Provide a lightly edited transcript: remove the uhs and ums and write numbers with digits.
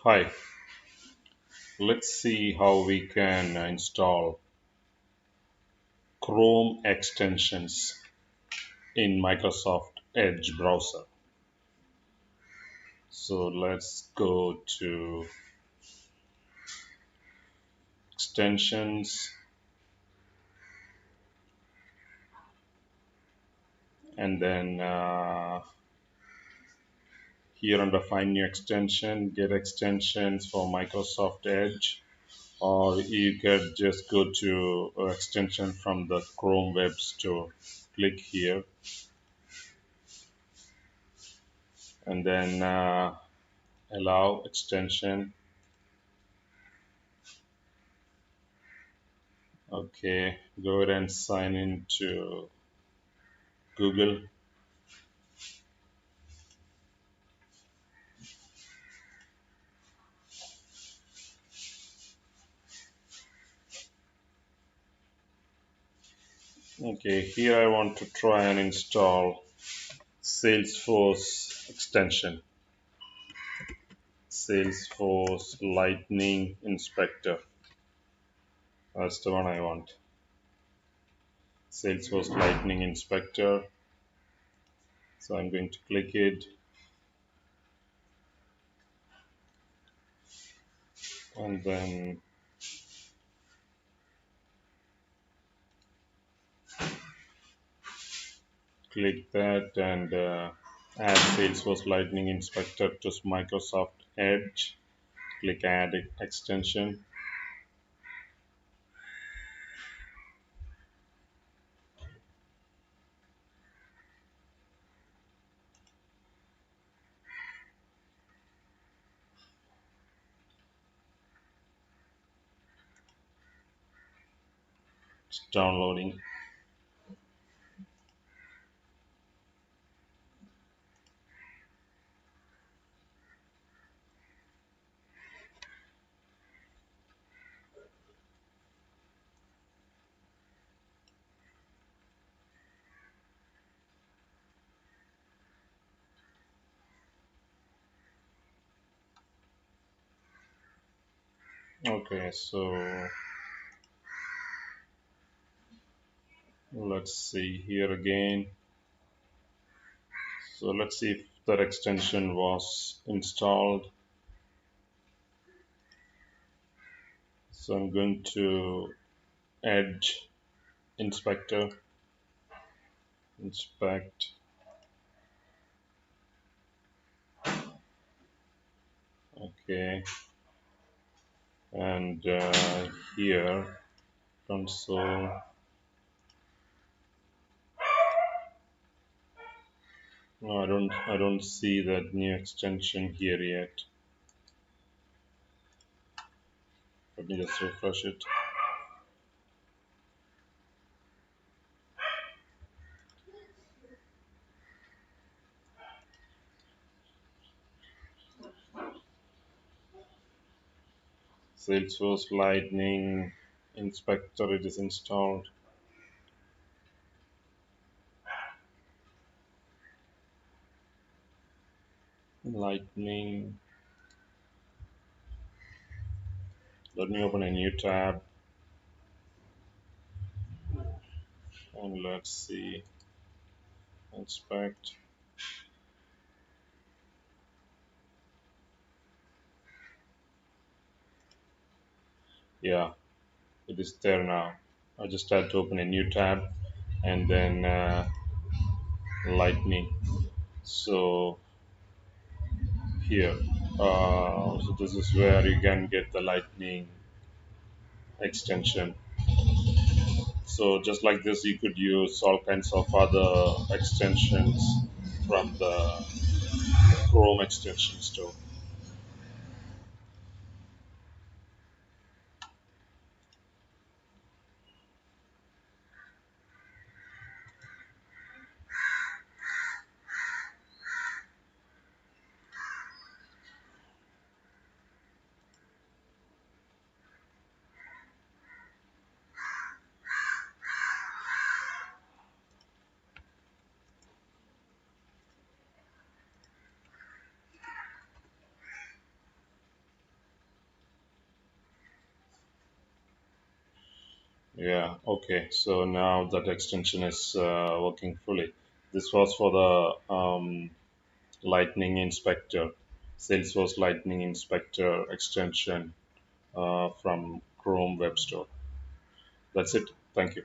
Hi, let's see how we can install Chrome extensions in Microsoft Edge browser. So let's go to extensions and then here under find new extension, get extensions for Microsoft Edge, or you could just go to extension from the Chrome Web Store. Click here and then allow extension. Okay, go ahead and sign in to Google. Okay, here I want to try and install Salesforce extension, Salesforce Lightning Inspector. That's the one I want. Salesforce Lightning Inspector. So I'm going to click it and then click that and add Salesforce Lightning Inspector to Microsoft Edge. Click Add Extension. It's downloading. Okay, so let's see here again. So let's see if that extension was installed. So I'm going to Edge Inspector, inspect. Okay, and here console. No, I don't see that new extension here yet. Let me just refresh it. Salesforce Lightning Inspector, it is installed. Lightning. Let me open a new tab and let's see. Inspect. Yeah, it is there now. I just had to open a new tab and then Lightning. So here, so this is where you can get the Lightning extension. So just like this, you could use all kinds of other extensions from the Chrome extension store. Yeah, okay. So now that extension is working fully. This was for the Lightning Inspector, Salesforce Lightning Inspector extension from Chrome Web Store. That's it. Thank you.